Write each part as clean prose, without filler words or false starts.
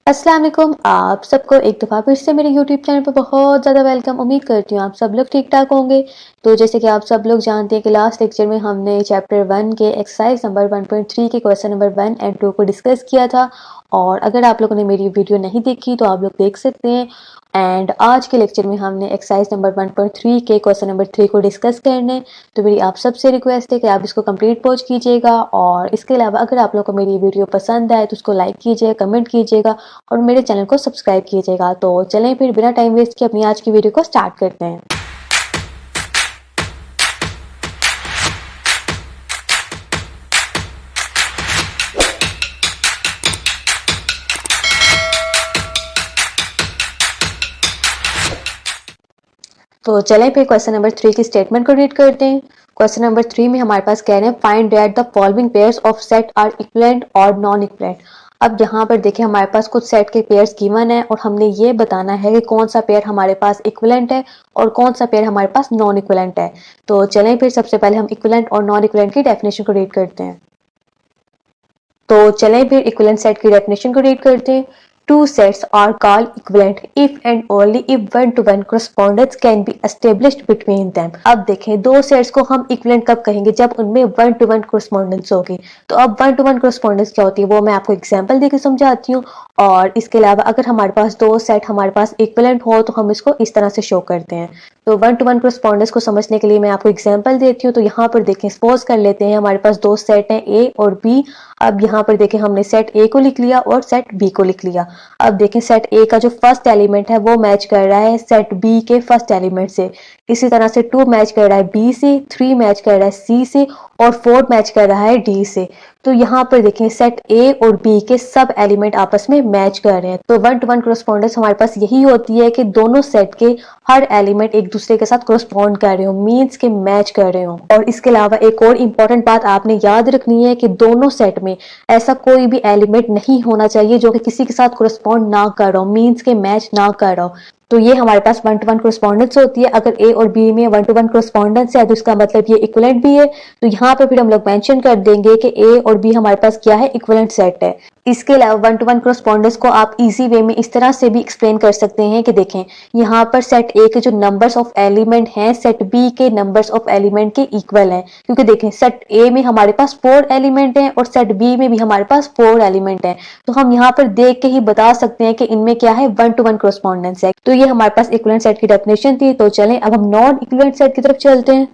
अस्सलाम वालेकुम। आप सबको एक दफ़ा फिर से मेरे यूट्यूब चैनल पर बहुत ज़्यादा वेलकम। उम्मीद करती हूँ आप सब लोग ठीक ठाक होंगे। तो जैसे कि आप सब लोग जानते हैं कि लास्ट लेक्चर में हमने चैप्टर 1 के एक्सरसाइज नंबर 1.3 के क्वेश्चन नंबर 1 एंड 2 को डिस्कस किया था। और अगर आप लोगों ने मेरी वीडियो नहीं देखी तो आप लोग देख सकते हैं। एंड आज के लेक्चर में हमने एक्सरसाइज नंबर 1.3 के क्वेश्चन नंबर 3 को डिस्कस करना है। तो मेरी आप सबसे रिक्वेस्ट है कि आप इसको कंप्लीट वॉच कीजिएगा। और इसके अलावा अगर आप लोगों को मेरी वीडियो पसंद आए तो उसको लाइक कीजिए, कमेंट कीजिएगा और मेरे चैनल को सब्सक्राइब कीजिएगा। तो चलें फिर बिना टाइम वेस्ट किए अपनी आज की वीडियो को स्टार्ट करते हैं। तो चलें फिर क्वेश्चन नंबर 3 की स्टेटमेंट को रीड करते हैं। क्वेश्चन नंबर 3 में हमारे पास कह रहे हैं find that the following pairs of set are equivalent और नॉन इक्विवेलेंट। अब यहाँ पर देखिए हमारे पास कुछ सेट के पेयर्स गिवन है और हमने ये बताना है कि कौन सा पेयर हमारे पास इक्विवेलेंट है और कौन सा पेयर हमारे पास नॉन इक्विवेलेंट है। तो चलें फिर सबसे पहले हम इक्विवेलेंट और नॉन इक्विवेलेंट की डेफिनेशन को रीड करते हैं। तो चलें फिर इक्विवेलेंट सेट की डेफिनेशन को रीड करते हैं। Two sets are called equivalent if and only if one-to-one correspondence can be established between them। अब देखें दो सेट्स को हम इक्विवेलेंट कब कहेंगे, जब उनमें वन टू वन correspondence होगी। तो अब वन टू वन correspondence क्या होती है वो मैं आपको एग्जांपल देकर समझाती हूँ। और इसके अलावा अगर हमारे पास दो सेट हमारे पास इक्विवेलेंट हो तो हम इसको इस तरह से शो करते हैं। तो वन टू वन correspondence को समझने के लिए मैं आपको एग्जाम्पल देती हूँ। तो यहाँ पर देखें सपोज कर लेते हैं हमारे पास दो सेट हैं ए और बी। अब यहाँ पर देखें हमने सेट ए को लिख लिया और सेट बी को लिख लिया। अब देखें सेट ए का जो फर्स्ट एलिमेंट है वो मैच कर रहा है सेट बी के फर्स्ट एलिमेंट से। इसी तरह से 2 मैच कर रहा है बी से, 3 मैच कर रहा है सी से और 4 मैच कर रहा है डी से। तो यहाँ पर देखें सेट ए और बी के सब एलिमेंट आपस में मैच कर रहे हैं। तो वन टू वन correspondence हमारे पास यही होती है कि दोनों सेट के हर एलिमेंट एक दूसरे के साथ correspond कर रहे हो, मीन्स के मैच कर रहे हो। और इसके अलावा एक और इम्पोर्टेंट बात आपने याद रखनी है कि दोनों सेट में ऐसा कोई भी एलिमेंट नहीं होना चाहिए जो कि किसी के साथ correspond ना कर रहा हो, मीन्स के मैच ना कर रहा हो। तो ये हमारे पास वन टू वन correspondence होती है। अगर ए और बी में वन टू वन correspondence है तो इसका मतलब ये इक्विवेलेंट भी है। तो यहाँ पे फिर हम लोग मेंशन कर देंगे कि ए और बी हमारे पास क्या है, इक्विवेलेंट सेट है। इसके अलावा वन टू वन correspondence को आप इजी वे में इस तरह से भी एक्सप्लेन कर सकते हैं कि देखें यहाँ पर सेट ए के जो नंबर्स ऑफ एलिमेंट हैं सेट बी के नंबर्स ऑफ एलिमेंट के इक्वल हैं। क्योंकि देखें सेट ए में हमारे पास 4 एलिमेंट हैं और सेट बी में भी हमारे पास 4 एलिमेंट हैं। तो हम यहाँ पर देख के ही बता सकते हैं कि इनमें क्या है, वन टू वन correspondence है। तो ये हमारे पास इक्विवेलेंट सेट की डेफिनेशन थी। तो चलें अब हम नॉन इक्विवेलेंट सेट की तरफ चलते हैं।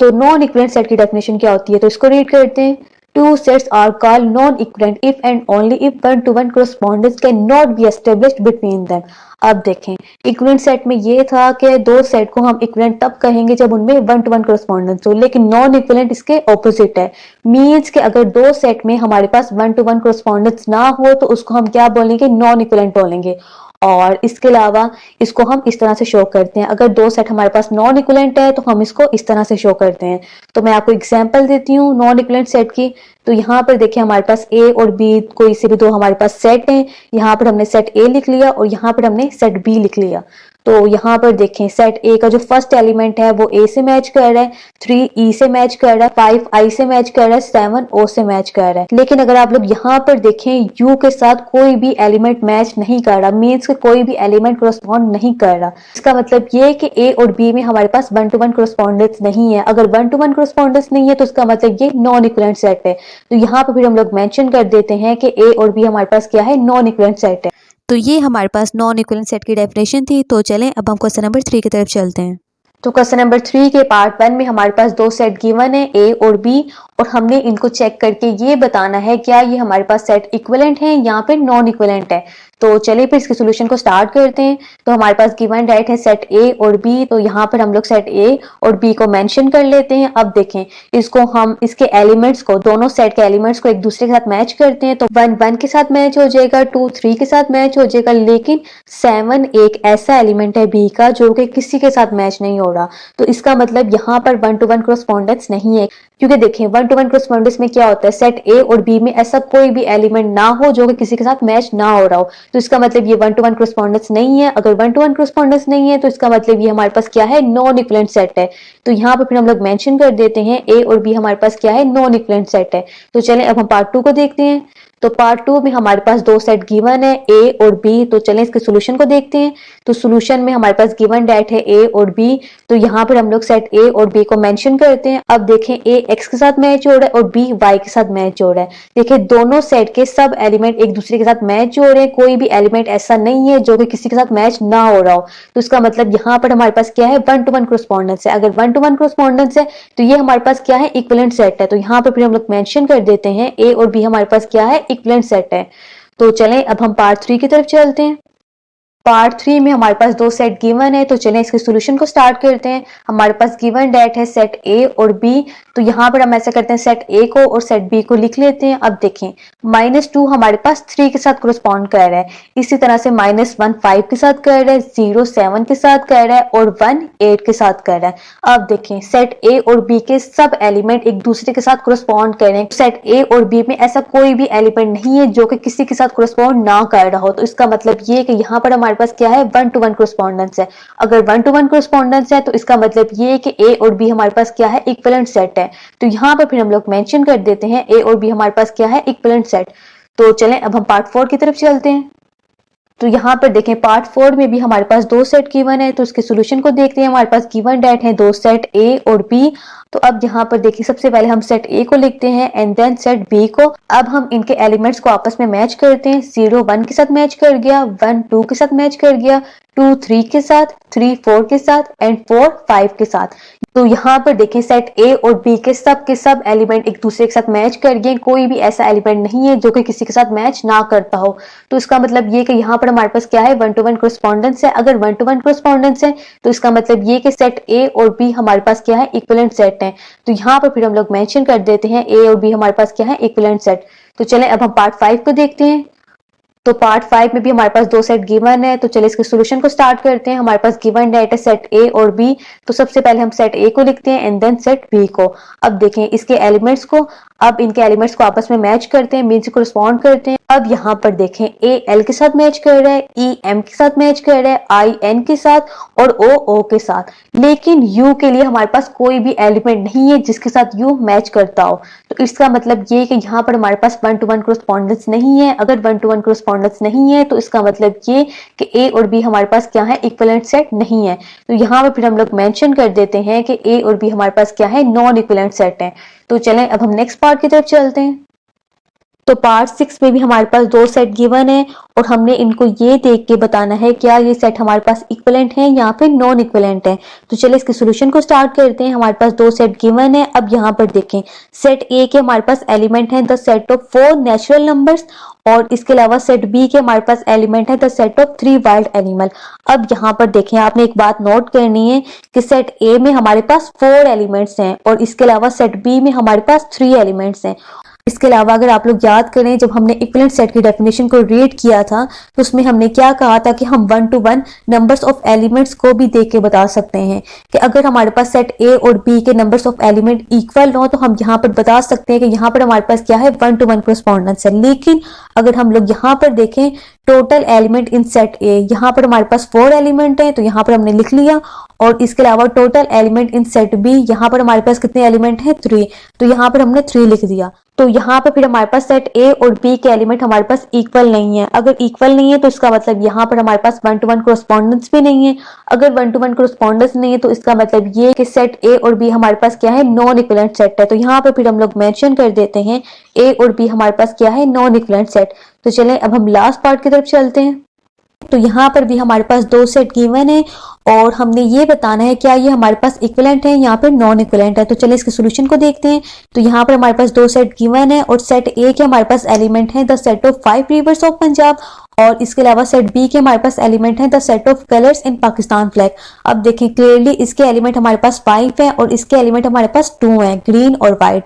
तो नॉन इक्विवेलेंट सेट की डेफिनेशन क्या होती है तो इसको रीड करते हैं। Two sets are called non-equivalent if and only if one-to-one correspondence cannot be established between them। अब देखें इक्विवेलेंट सेट में ये था कि दो सेट को हम इक्विवेलेंट तब कहेंगे जब उनमें वन टू वन correspondence हो, लेकिन नॉन इक्विवेलेंट इसके ऑपोजिट है। मीन्स कि अगर दो सेट में हमारे पास वन टू वन correspondence ना हो तो उसको हम क्या बोलेंगे, नॉन इक्विवेलेंट बोलेंगे। और इसके अलावा इसको हम इस तरह से शो करते हैं, अगर दो सेट हमारे पास नॉन इक्विवेलेंट है तो हम इसको इस तरह से शो करते हैं। तो मैं आपको एग्जांपल देती हूँ नॉन इक्विवेलेंट सेट की। तो यहाँ पर देखिए हमारे पास ए और बी कोई से भी दो हमारे पास सेट हैं। यहाँ पर हमने सेट ए लिख लिया और यहाँ पर हमने सेट बी लिख लिया। तो यहाँ पर देखें सेट ए का जो फर्स्ट एलिमेंट है वो ए से मैच कर रहा है, 3 ई से मैच कर रहा है, 5 आई से मैच कर रहा है, 7 ओ से मैच कर रहा है। लेकिन अगर आप लोग यहाँ पर देखें यू के साथ कोई भी एलिमेंट मैच नहीं कर रहा, मीन्स कि कोई भी एलिमेंट correspond नहीं कर रहा। इसका मतलब ये कि ए और बी में हमारे पास वन टू वन correspondence नहीं है। अगर वन टू वन correspondence नहीं है तो इसका मतलब ये नॉन इक्विवेलेंट सेट है। तो यहाँ पर फिर हम लोग मेंशन कर देते हैं कि ए और बी हमारे पास क्या है, नॉन इक्विवेलेंट सेट है। तो ये हमारे पास नॉन इक्विवेलेंट सेट की डेफिनेशन थी। तो चलें अब हम क्वेश्चन नंबर 3 की तरफ चलते हैं। तो क्वेश्चन नंबर 3 के पार्ट 1 में हमारे पास दो सेट गिवन है ए और बी और हमने इनको चेक करके ये बताना है क्या ये हमारे पास सेट इक्विवेलेंट है या फिर नॉन इक्विवेलेंट है। तो चलिए फिर इसके सॉल्यूशन को स्टार्ट करते हैं। तो हमारे पास गिवन राइट है सेट ए और बी। तो यहाँ पर हम लोग सेट ए और बी को मेंशन कर लेते हैं। अब देखें इसको हम इसके एलिमेंट्स को, दोनों सेट के एलिमेंट्स को एक दूसरे के साथ मैच करते हैं। तो 1 1 के साथ मैच हो जाएगा, 2 3 के साथ मैच हो जाएगा, लेकिन 7 एक ऐसा एलिमेंट है बी का जो कि किसी के साथ मैच नहीं हो रहा। तो इसका मतलब यहाँ पर वन टू वन correspondence नहीं है। क्योंकि देखें वन टू वन correspondence में क्या होता है, सेट ए और बी में ऐसा कोई भी एलिमेंट ना हो जो कि किसी के साथ मैच ना हो रहा हो। तो इसका मतलब ये वन टू वन correspondence नहीं है। अगर वन टू वन correspondence नहीं है तो इसका मतलब ये हमारे पास क्या है, नॉन इक्विवेलेंट सेट है। तो यहाँ पे फिर हम लोग मेंशन कर देते हैं ए और बी हमारे पास क्या है, नॉन इक्विवेलेंट सेट है। तो चलें अब हम पार्ट 2 को देखते हैं। तो पार्ट 2 में हमारे पास दो सेट गिवन है ए और बी। तो चलें इसके सॉल्यूशन को देखते हैं। तो सॉल्यूशन में हमारे पास गिवन डेट है ए और बी। तो यहाँ पर हम लोग सेट ए और बी को मेंशन करते हैं। अब देखें ए एक्स के साथ मैच हो रहा है और बी वाई के साथ मैच हो रहा है। देखिए दोनों सेट के सब एलिमेंट एक दूसरे के साथ मैच हो रहे हैं। कोई भी एलिमेंट ऐसा नहीं है जो कि किसी के साथ मैच ना हो रहा हो। तो इसका मतलब यहाँ पर हमारे पास क्या है, 1 to 1 कोरेस्पोंडेंस है। अगर 1 to 1 कोरेस्पोंडेंस है तो ये हमारे पास क्या है, इक्विवेलेंट सेट है। तो यहाँ पर फिर हम लोग मेंशन कर देते हैं ए और बी हमारे पास क्या है, इक्विवेलेंट सेट है। तो चलें अब हम पार्ट 3 की तरफ चलते हैं। पार्ट 3 में हमारे पास दो सेट गिवन है। तो चलें इसके सॉल्यूशन को स्टार्ट करते हैं। हमारे पास गिवन डेट है सेट ए और बी। तो यहाँ पर हम ऐसा करते हैं, सेट ए को और सेट बी को लिख लेते हैं। अब देखें -2 हमारे पास 3 के साथ कोरेस्पॉन्ड कर रहा है। इसी तरह से -1 5 के साथ कर रहा है, 0 7 के साथ कर रहा है और 1 8 के साथ कर रहा है। अब देखें सेट ए और बी के सब एलिमेंट एक दूसरे के साथ कोरेस्पॉन्ड कर रहे हैं। सेट ए और बी में ऐसा कोई भी एलिमेंट नहीं है जो कि किसी के साथ कोरेस्पॉन्ड ना कर रहा हो। तो इसका मतलब ये कि यहाँ पर हमारे पास क्या है, 1 to 1 कोरेस्पोंडेंस है। अगर 1 to 1 कोरेस्पोंडेंस है तो इसका मतलब ये है कि ए और बी हमारे पास क्या है, इक्विवेलेंट सेट है। तो यहाँ पर फिर हम लोग मेंशन कर देते हैं ए और बी हमारे पास क्या है, इक्विवेलेंट सेट। तो चलें अब हम पार्ट 4 की तरफ चलते हैं। तो यहाँ पर देखें पार्ट 4 में भी हमारे पास दो सेट गिवन है। तो इसके सॉल्यूशन को देखते हैं। हमारे पास गिवन डेट है दो सेट ए और बी। तो अब यहाँ पर देखिए सबसे पहले हम सेट ए को लिखते हैं एंड देन सेट बी को। अब हम इनके एलिमेंट्स को आपस में मैच करते हैं। 0 1 के साथ मैच कर गया, 1 2 के साथ मैच कर गया, 2 3 के साथ, 3 4 के साथ एंड 4 5 के साथ। तो यहाँ पर देखें सेट ए और बी के सब एलिमेंट एक दूसरे के साथ मैच कर गए। कोई भी ऐसा एलिमेंट नहीं है जो कि किसी के साथ मैच ना करता हो। तो इसका मतलब ये कि यहाँ पर हमारे पास क्या है, 1 to 1 कोरेस्पोंडेंस है। अगर 1 to 1 कोरेस्पोंडेंस है तो इसका मतलब ये कि सेट ए और बी हमारे पास क्या है, इक्विवेलेंट सेट है। तो यहाँ पर फिर हम लोग मेंशन कर देते हैं ए और बी हमारे पास क्या है, इक्विवेलेंट सेट। तो चलें अब हम पार्ट 5 को देखते हैं। तो पार्ट 5 में भी हमारे पास दो सेट गिवन है। तो चलिए इसके सॉल्यूशन को स्टार्ट करते हैं। हमारे पास गिवन डेट है सेट ए और बी। तो सबसे पहले हम सेट ए को लिखते हैं एंड देन सेट बी को। अब देखें इसके एलिमेंट्स को, अब इनके एलिमेंट्स को आपस में मैच करते हैं, मीन से कोरेस्पॉन्ड करते हैं। अब यहाँ पर देखें ए एल के साथ मैच कर रहा है, ई एम के साथ मैच कर रहा है, आई एन के साथ और ओ ओ के साथ। लेकिन यू के लिए हमारे पास कोई भी एलिमेंट नहीं है जिसके साथ यू मैच करता हो। तो इसका मतलब ये कि यहाँ पर हमारे पास 1 to 1 कोरेस्पॉन्डेंस नहीं है। अगर 1 to 1 कोरेस्पॉन्डेंस नहीं है तो इसका मतलब ये कि ए और बी हमारे पास क्या है, इक्विवेलेंट सेट नहीं है। तो यहाँ पर फिर हम लोग मेंशन कर देते हैं कि ए और बी हमारे पास क्या है, नॉन इक्विवेलेंट सेट है। तो चलें अब हम नेक्स्ट पार्ट की तरफ चलते हैं। तो पार्ट 6 में भी हमारे पास दो सेट गिवन है और हमने इनको ये देख के बताना है क्या ये सेट हमारे पास इक्विवेलेंट है या फिर नॉन इक्विवेलेंट है। तो चलिए इसके सॉल्यूशन को स्टार्ट करते हैं। हमारे पास दो सेट गिवन है। अब यहाँ पर देखें सेट ए के हमारे पास एलिमेंट है the set of 4 natural numbers और इसके अलावा सेट बी के हमारे पास एलिमेंट है the set of 3 wild animal. अब यहाँ पर देखें आपने एक बात नोट करनी है कि सेट ए में हमारे पास 4 एलिमेंट्स हैं और इसके अलावा सेट बी में हमारे पास 3 एलिमेंट्स हैं। इसके अलावा अगर आप लोग याद करें जब हमने इक्विवेलेंट सेट की डेफिनेशन को रीड किया था तो उसमें हमने क्या कहा था कि हम 1 to 1 नंबर्स ऑफ एलिमेंट्स को भी देख के बता सकते हैं कि अगर हमारे पास सेट ए और बी के नंबर्स ऑफ एलिमेंट इक्वल हो तो हम यहाँ पर बता सकते हैं कि यहाँ पर हमारे पास क्या है, 1 to 1 कोरेस्पोंडेंस है। लेकिन अगर हम लोग यहाँ पर देखें टोटल एलिमेंट इन सेट ए, यहाँ पर हमारे पास 4 एलिमेंट हैं तो यहाँ पर हमने लिख लिया। और इसके अलावा total element in set B, यहाँ पर हमारे पास कितने एलिमेंट हैं, 3। तो यहाँ पर हमने 3 लिख दिया। तो यहाँ पर फिर हमारे पास सेट ए और बी के एलिमेंट हमारे पास इक्वल नहीं है। अगर इक्वल नहीं है तो इसका मतलब यहाँ पर हमारे पास 1 to 1 कोरेस्पोंडेंस भी नहीं है। अगर 1 to 1 कोरेस्पोंडेंस नहीं है तो इसका मतलब ये कि सेट ए और बी हमारे पास क्या है, नॉन इक्विवेलेंट सेट है। तो यहाँ पर फिर हम लोग मेंशन कर देते हैं ए और बी हमारे पास क्या है, नॉन इक्विवेलेंट सेट। तो चलें अब हम लास्ट पार्ट की तरफ चलते हैं। तो यहाँ पर भी हमारे पास दो सेट गिवन है और हमने ये बताना है क्या ये हमारे पास इक्विवेलेंट है या फिर नॉन इक्विवेलेंट है। तो चलिए इसके सॉल्यूशन को देखते हैं। तो यहाँ पर हमारे पास दो सेट गिवन है और सेट ए के हमारे पास एलिमेंट है the set of 5 reverse of Punjab और इसके अलावा सेट बी के हमारे पास एलिमेंट है the set of colours in Pakistan flag. अब देखें क्लियरली इसके एलिमेंट हमारे पास 5 है और इसके एलिमेंट हमारे पास 2 है, ग्रीन और व्हाइट।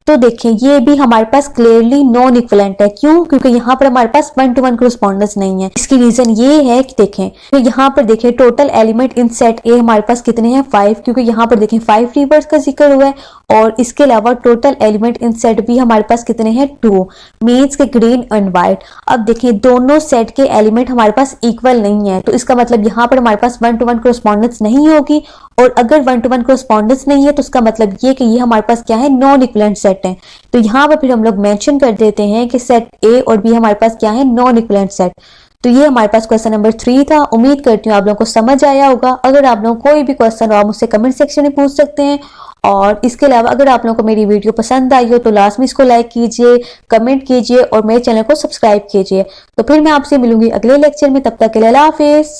तो देखें ये भी हमारे पास क्लियरली नॉन इक्विवेलेंट है। क्यों? क्योंकि यहाँ पर हमारे पास 1 to 1 कोरेस्पोंडेंस नहीं है। इसकी रीजन ये है कि देखें तो यहाँ पर देखें टोटल एलिमेंट इन सेट ए हमारे पास कितने हैं, 5, क्योंकि यहाँ पर देखें 5 रिवर्स का जिक्र हुआ है और इसके अलावा total element in set B हमारे पास कितने हैं, 2, मीन्स के ग्रीन एंड व्हाइट। अब देखें दोनों सेट के एलिमेंट हमारे पास इक्वल नहीं है तो इसका मतलब यहाँ पर हमारे पास 1 to 1 कोरेस्पोंडेंस नहीं होगी और अगर 1 to 1 कोरेस्पॉन्डेंस नहीं है तो उसका मतलब ये कि ये हमारे पास क्या है, नॉन इक्विवेलेंट सेट है। तो यहाँ पर फिर हम लोग मेंशन कर देते हैं कि सेट ए और बी हमारे पास क्या है, नॉन इक्विवेलेंट सेट। तो ये हमारे पास क्वेश्चन नंबर 3 था। उम्मीद करती हूँ आप लोगों को समझ आया होगा। अगर आप लोगों को कोई भी क्वेश्चन हो आप मुझसे कमेंट सेक्शन में पूछ सकते हैं। और इसके अलावा अगर आप लोगों को मेरी वीडियो पसंद आई हो तो लास्ट में इसको लाइक कीजिए, कमेंट कीजिए और मेरे चैनल को सब्सक्राइब कीजिए। तो फिर मैं आपसे मिलूंगी अगले लेक्चर में, तब तक के लिए अल्लाह हाफिज।